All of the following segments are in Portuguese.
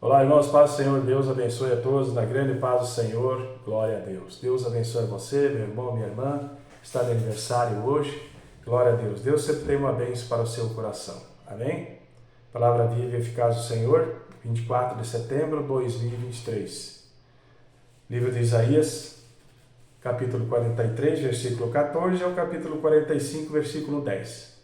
Olá, irmãos, paz do Senhor, Deus abençoe a todos, na grande paz do Senhor, glória a Deus. Deus abençoe você, meu irmão, minha irmã, está de aniversário hoje, glória a Deus. Deus sempre tem uma bênção para o seu coração, amém? Palavra viva e eficaz do Senhor, 24 de setembro de 2023. Livro de Isaías, capítulo 43, versículo 14, ao capítulo 45, versículo 10.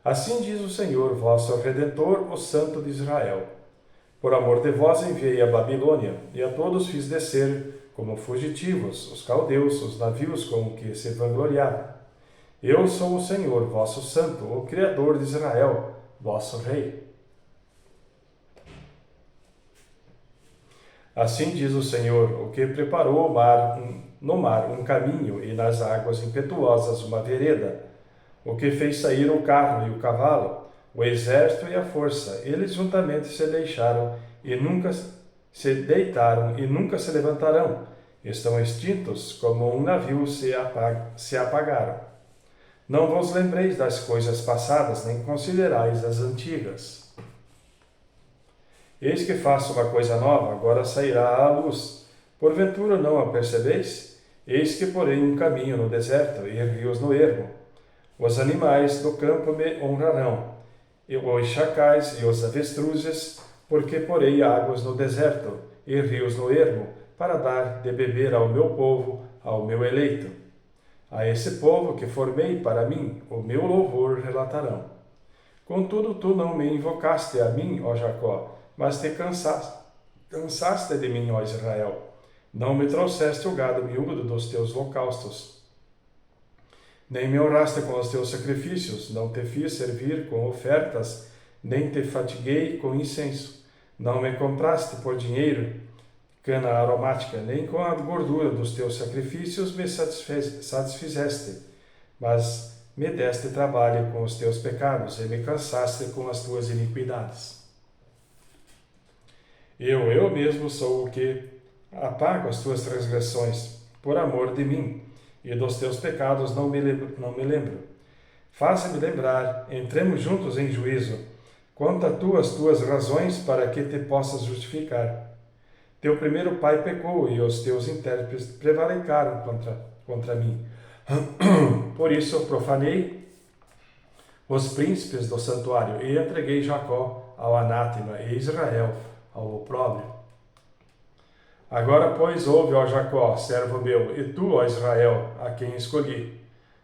Assim diz o Senhor, vosso Redentor, o Santo de Israel. Por amor de vós enviei a Babilônia, e a todos fiz descer, como fugitivos, os caldeus, os navios com que se vangloriavam. Eu sou o Senhor, vosso Santo, o Criador de Israel, vosso Rei. Assim diz o Senhor, o que preparou no mar um caminho e nas águas impetuosas uma vereda, o que fez sair o carro e o cavalo, o exército e a força, eles juntamente se deixaram e nunca se deitaram e nunca se levantarão. Estão extintos como um navio se apagaram. Não vos lembreis das coisas passadas, nem considerais as antigas. Eis que faço uma coisa nova, agora sairá à luz. Porventura não a percebeis? Eis que porei um caminho no deserto e rios no ermo. Os animais do campo me honrarão, e os chacais e os avestruzes, porque porei águas no deserto e rios no ermo, para dar de beber ao meu povo, ao meu eleito. A esse povo que formei para mim, o meu louvor relatarão. Contudo, tu não me invocaste a mim, ó Jacó, mas te cansaste de mim, ó Israel. Não me trouxeste o gado miúdo dos teus holocaustos. Nem me honraste com os teus sacrifícios, não te fiz servir com ofertas, nem te fatiguei com incenso. Não me compraste por dinheiro cana aromática, nem com a gordura dos teus sacrifícios me satisfizeste, mas me deste trabalho com os teus pecados e me cansaste com as tuas iniquidades. Eu mesmo sou o que apago as tuas transgressões, por amor de mim, e dos teus pecados não me lembro. Faze-me lembrar, entremos juntos em juízo. Conta tu as tuas razões para que te possas justificar. Teu primeiro pai pecou e os teus intérpretes prevaricaram contra mim. Por isso profanei os príncipes do santuário e entreguei Jacó ao anátema e Israel ao opróbrio. Agora, pois, ouve, ó Jacó, servo meu, e tu, ó Israel, a quem escolhi.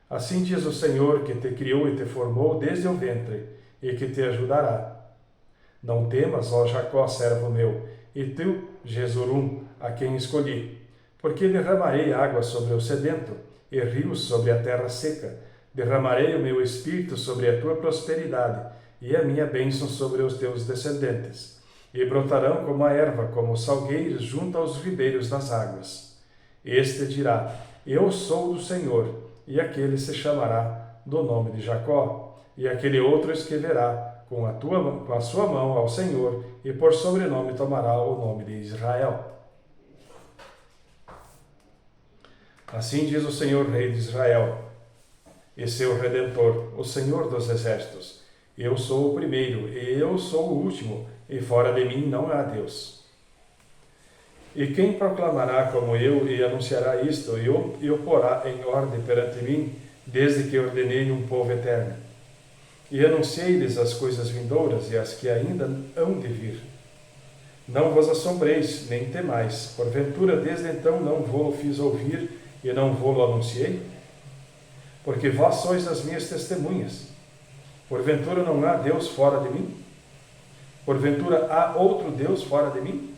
Assim diz o Senhor, que te criou e te formou desde o ventre, e que te ajudará. Não temas, ó Jacó, servo meu, e tu, Jesurum, a quem escolhi. Porque derramarei água sobre o sedento, e rios sobre a terra seca. Derramarei o meu espírito sobre a tua prosperidade, e a minha bênção sobre os teus descendentes. E brotarão como a erva, como os salgueiros junto aos ribeiros das águas. Este dirá, eu sou do Senhor, e aquele se chamará do nome de Jacó, e aquele outro escreverá com a sua mão ao Senhor, e por sobrenome tomará o nome de Israel. Assim diz o Senhor, Rei de Israel, e seu Redentor, o Senhor dos Exércitos. Eu sou o primeiro, e eu sou o último, e fora de mim não há Deus. E quem proclamará como eu e anunciará isto e o porá em ordem perante mim, desde que ordenei um povo eterno? E anunciei-lhes as coisas vindouras e as que ainda hão de vir. Não vos assombreis, nem temais, porventura desde então não vou fiz ouvir e não vou anunciei? Porque vós sois as minhas testemunhas. Porventura não há Deus fora de mim? Porventura há outro Deus fora de mim?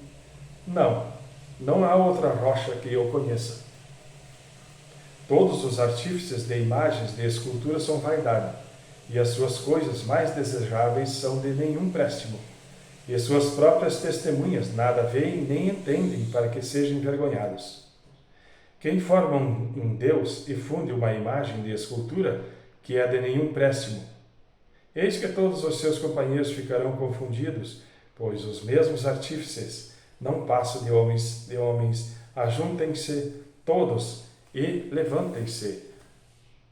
Não há outra rocha que eu conheça. Todos os artífices de imagens de escultura são vaidade, e as suas coisas mais desejáveis são de nenhum préstimo, e suas próprias testemunhas nada veem nem entendem para que sejam envergonhados. Quem forma um Deus e funde uma imagem de escultura que é de nenhum préstimo? Eis que todos os seus companheiros ficarão confundidos, pois os mesmos artífices não passam de homens, ajuntem-se todos e levantem-se,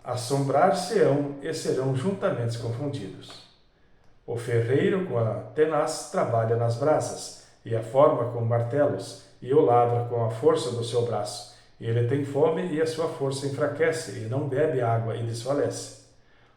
assombrar-se-ão e serão juntamente confundidos. O ferreiro com a tenaz trabalha nas brasas, e a forma com martelos, e o lavra com a força do seu braço. Ele tem fome e a sua força enfraquece, e não bebe água e desfalece.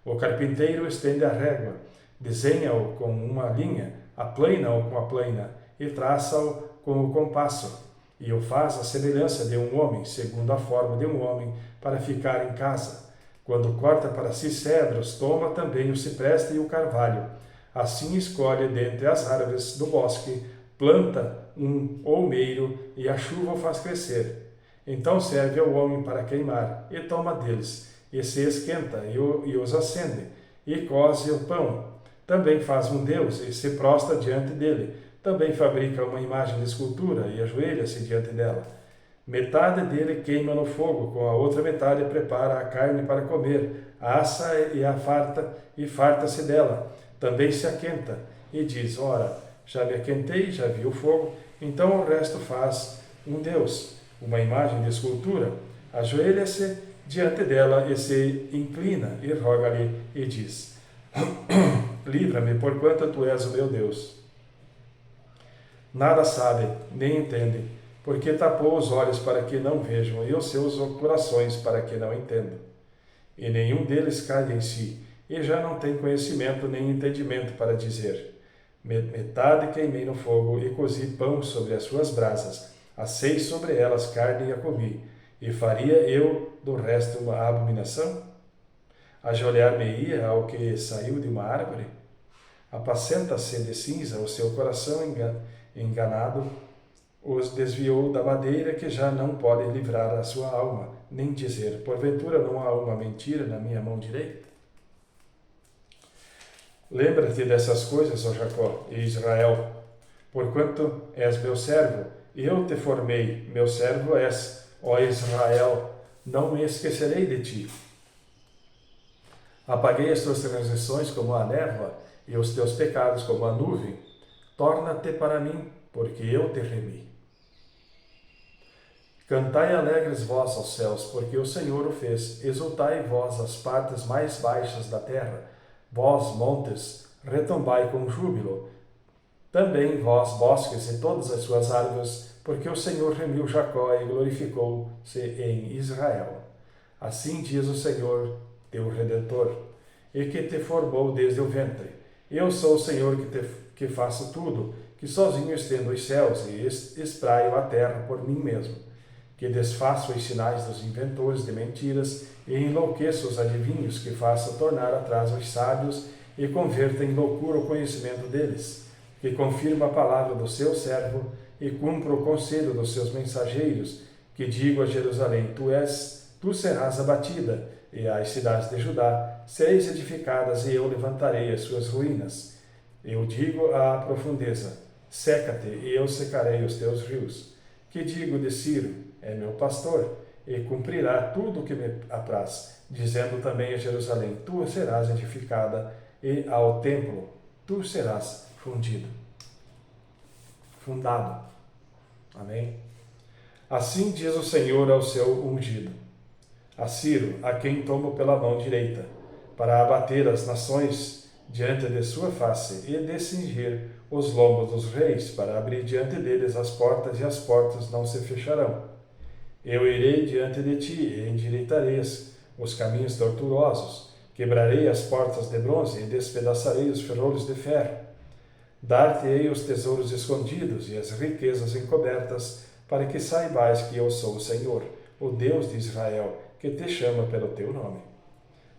O carpinteiro estende a régua, desenha-o com uma linha, aplana-o com a plana, e traça-o com o compasso, e o faz à semelhança de um homem, segundo a forma de um homem, para ficar em casa. Quando corta para si cedros, toma também o cipreste e o carvalho. Assim escolhe dentre as árvores do bosque, planta um olmeiro, e a chuva o faz crescer. Então serve ao homem para queimar, e toma deles, e se esquenta, e os acende, e coze o pão. Também faz um deus, e se prostra diante dele. Também fabrica uma imagem de escultura, e ajoelha-se diante dela. Metade dele queima no fogo, com a outra metade prepara a carne para comer, assa e farta-se dela. Também se aquenta, e diz, ora, já me aquentei, já vi o fogo, então o resto faz um deus, uma imagem de escultura, ajoelha-se diante dela e se inclina, e roga-lhe, e diz, livra-me, porquanto tu és o meu Deus. Nada sabe, nem entende, porque tapou os olhos para que não vejam, e os seus corações para que não entendam. E nenhum deles cai em si, e já não tem conhecimento nem entendimento para dizer, metade queimei no fogo, e cozi pão sobre as suas brasas, assei sobre elas carne e a comi, e faria eu do resto uma abominação? Ajoelhar-me-ia ao que saiu de uma árvore? Apacenta-se de cinza o seu coração enganado, os desviou da madeira que já não pode livrar a sua alma, nem dizer, porventura não há uma mentira na minha mão direita? Lembra-te dessas coisas, ó Jacó e Israel, porquanto és meu servo, eu te formei, meu servo és, ó Israel, não me esquecerei de ti. Apaguei as tuas transgressões como a névoa, e os teus pecados como a nuvem. Torna-te para mim, porque eu te remi. Cantai alegres vós aos céus, porque o Senhor o fez. Exultai vós as partes mais baixas da terra. Vós, montes, retumbai com júbilo. Também vós, bosques e todas as suas árvores, porque o Senhor remiu Jacó e glorificou-se em Israel. Assim diz o Senhor, teu Redentor, e que te formou desde o ventre. Eu sou o Senhor que faço tudo, que sozinho estendo os céus e espraio a terra por mim mesmo, que desfaço os sinais dos inventores de mentiras e enlouqueço os adivinhos, que faço tornar atrás os sábios e converta em loucura o conhecimento deles, que confirma a palavra do seu servo e cumpra o conselho dos seus mensageiros, que digo a Jerusalém, tu serás abatida, e as cidades de Judá sereis edificadas, e eu levantarei as suas ruínas. Eu digo à profundeza, seca-te, e eu secarei os teus rios. Que digo de Ciro, é meu pastor, e cumprirá tudo o que me apraz, dizendo também a Jerusalém, tu serás edificada, e ao templo tu serás fundado. Amém? Assim diz o Senhor ao seu ungido, a Ciro, a quem tomo pela mão direita, para abater as nações diante de sua face, e de cingir os lombos dos reis, para abrir diante deles as portas, e as portas não se fecharão. Eu irei diante de ti, e endireitarei os caminhos tortuosos, quebrarei as portas de bronze, e despedaçarei os ferrolhos de ferro. Dar-te-ei os tesouros escondidos, e as riquezas encobertas, para que saibais que eu sou o Senhor, o Deus de Israel, que te chama pelo teu nome.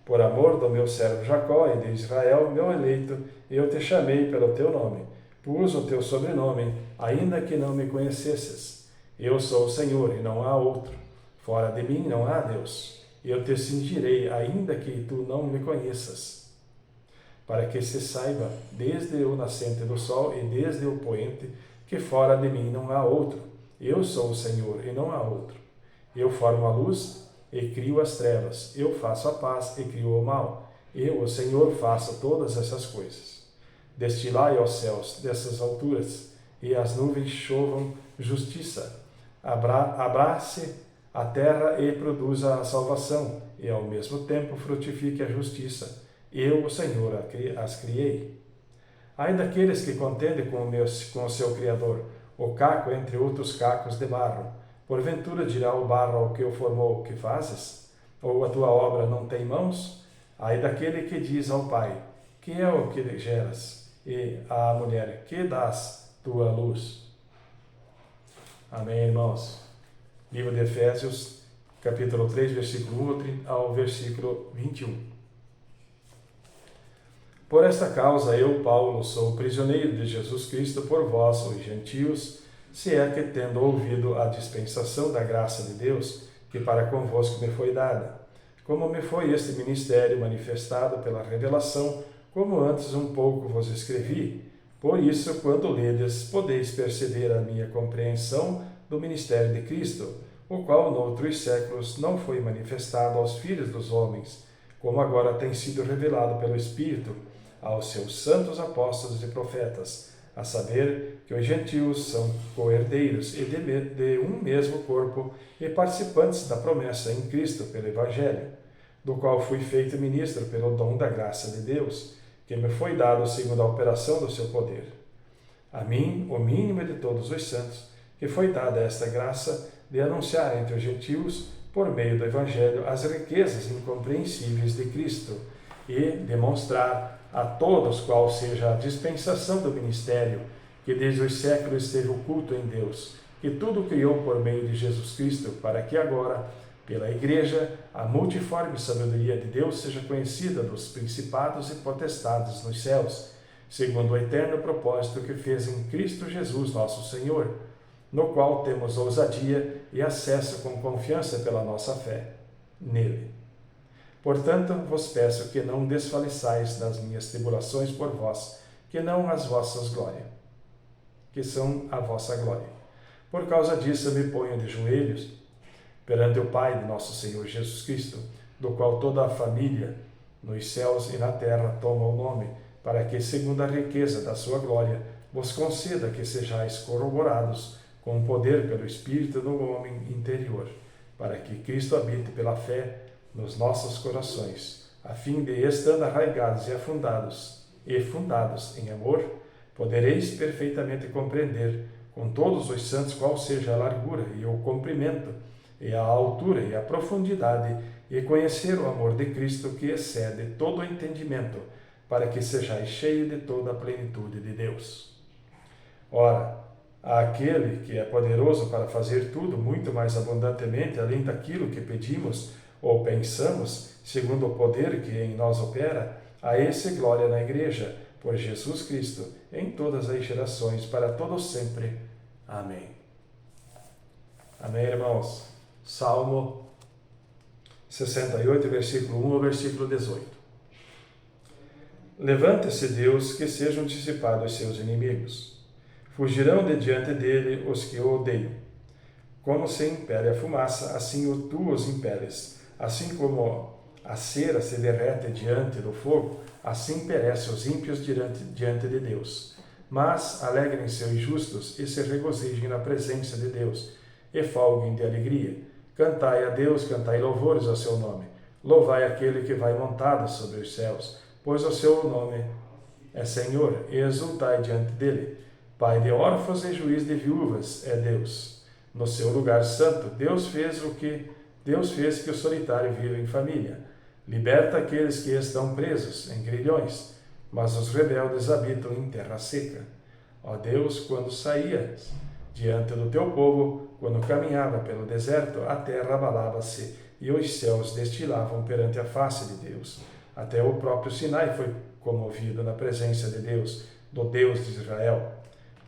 Por amor do meu servo Jacó e de Israel, meu eleito, eu te chamei pelo teu nome. Pus o teu sobrenome, ainda que não me conhecesses. Eu sou o Senhor, e não há outro. Fora de mim não há Deus. Eu te cingirei, ainda que tu não me conheças. Para que se saiba, desde o nascente do sol e desde o poente, que fora de mim não há outro. Eu sou o Senhor, e não há outro. Eu formo a luz e crio as trevas. Eu faço a paz e crio o mal. Eu, o Senhor, faço todas essas coisas. Destilai aos céus dessas alturas, e as nuvens chovam justiça. Abrace a terra e produza a salvação, e ao mesmo tempo frutifique a justiça. Eu, o Senhor, as criei. Ai daqueles que contendem com o seu Criador, o caco entre outros cacos de barro. Porventura dirá o barro ao que o formou: o que fazes? Ou a tua obra não tem mãos? Ai daquele que diz ao pai: que é o que geras? E à mulher: que dás tua luz? Amém, irmãos? Livro de Efésios, capítulo 3, versículo 1 ao versículo 21. Por esta causa eu, Paulo, sou prisioneiro de Jesus Cristo por vós, os gentios, se é que, tendo ouvido a dispensação da graça de Deus, que para convosco me foi dada, como me foi este ministério manifestado pela revelação, como antes um pouco vos escrevi. Por isso, quando ledes, podeis perceber a minha compreensão do ministério de Cristo, o qual noutros séculos não foi manifestado aos filhos dos homens, como agora tem sido revelado pelo Espírito aos seus santos apóstolos e profetas, a saber que os gentios são co-herdeiros e de um mesmo corpo e participantes da promessa em Cristo pelo Evangelho, do qual fui feito ministro pelo dom da graça de Deus, que me foi dado segundo a operação do seu poder. A mim, o mínimo de todos os santos, que foi dada esta graça de anunciar entre os gentios, por meio do Evangelho, as riquezas incompreensíveis de Cristo e demonstrar a todos qual seja a dispensação do ministério, que desde os séculos esteve oculto em Deus, que tudo criou por meio de Jesus Cristo, para que agora, pela Igreja, a multiforme sabedoria de Deus seja conhecida dos principados e potestades nos céus, segundo o eterno propósito que fez em Cristo Jesus nosso Senhor, no qual temos ousadia e acesso com confiança pela nossa fé nele. Portanto, vos peço que não desfaleçais das minhas tribulações por vós, que não as vossas glórias, que são a vossa glória. Por causa disso eu me ponho de joelhos perante o Pai de nosso Senhor Jesus Cristo, do qual toda a família, nos céus e na terra, toma o nome, para que, segundo a riqueza da sua glória, vos conceda que sejais corroborados com o poder pelo Espírito no homem interior, para que Cristo habite pela fé nos nossos corações, a fim de, estando arraigados e fundados em amor, podereis perfeitamente compreender com todos os santos qual seja a largura e o comprimento, e a altura e a profundidade, e conhecer o amor de Cristo que excede todo o entendimento, para que sejais cheios de toda a plenitude de Deus. Ora, àquele que é poderoso para fazer tudo muito mais abundantemente, além daquilo que pedimos ou pensamos, segundo o poder que em nós opera, a esse glória na Igreja, por Jesus Cristo, em todas as gerações, para todos sempre. Amém. Amém, irmãos. Salmo 68, versículo 1 ao versículo 18. Levante-se, Deus, que sejam dissipados seus inimigos. Fugirão de diante dele os que o odeiam. Como se impele a fumaça, assim tu os impeles. Assim como a cera se derrete diante do fogo, assim perecem os ímpios diante de Deus. Mas alegrem-se os justos e se regozijem na presença de Deus, e folguem de alegria. Cantai a Deus, cantai louvores ao seu nome. Louvai aquele que vai montado sobre os céus, pois o seu nome é Senhor, e exultai diante dele. Pai de órfãos e juiz de viúvas é Deus. No seu lugar santo, Deus fez que o solitário viva em família. Liberta aqueles que estão presos em grilhões, mas os rebeldes habitam em terra seca. Ó Deus, quando saías diante do teu povo, quando caminhava pelo deserto, a terra abalava-se e os céus destilavam perante a face de Deus. Até o próprio Sinai foi comovido na presença de Deus, do Deus de Israel.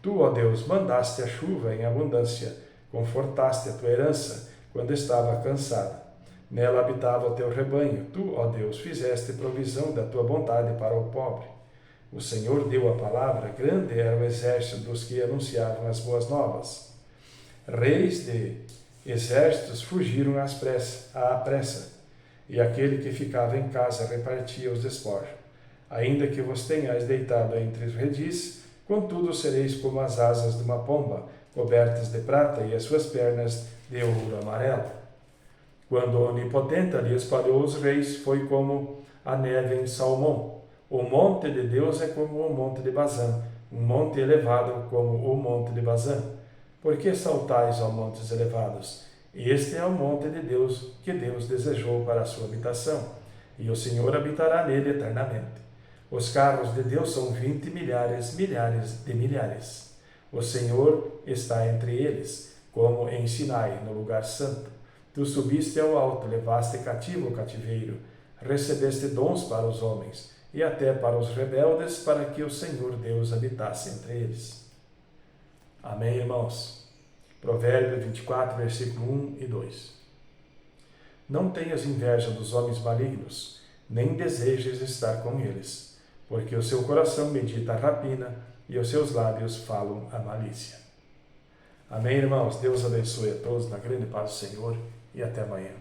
Tu, ó Deus, mandaste a chuva em abundância, confortaste a tua herança quando estava cansada. Nela habitava o teu rebanho. Tu, ó Deus, fizeste provisão da tua bondade para o pobre. O Senhor deu a palavra, grande era o exército dos que anunciavam as boas novas. Reis de exércitos fugiram à pressa, e aquele que ficava em casa repartia os despojos. Ainda que vos tenhais deitado entre os redis, contudo sereis como as asas de uma pomba, cobertas de prata, e as suas pernas de ouro amarelo. Quando o Onipotente ali espalhou os reis, foi como a neve em Salmão. O monte de Deus é como o monte de Bazã, um monte elevado como o monte de Bazã. Por que saltais, ó montes elevados? Este é o monte de Deus, que Deus desejou para a sua habitação, e o Senhor habitará nele eternamente. Os carros de Deus são 20 milhares, milhares de milhares. O Senhor está entre eles, como em Sinai, no lugar santo. Tu subiste ao alto, levaste cativo o cativeiro, recebeste dons para os homens, e até para os rebeldes, para que o Senhor Deus habitasse entre eles. Amém, irmãos? Provérbios 24, versículo 1 e 2. Não tenhas inveja dos homens malignos, nem desejes estar com eles, porque o seu coração medita a rapina e os seus lábios falam a malícia. Amém, irmãos? Deus abençoe a todos na grande paz do Senhor e até amanhã.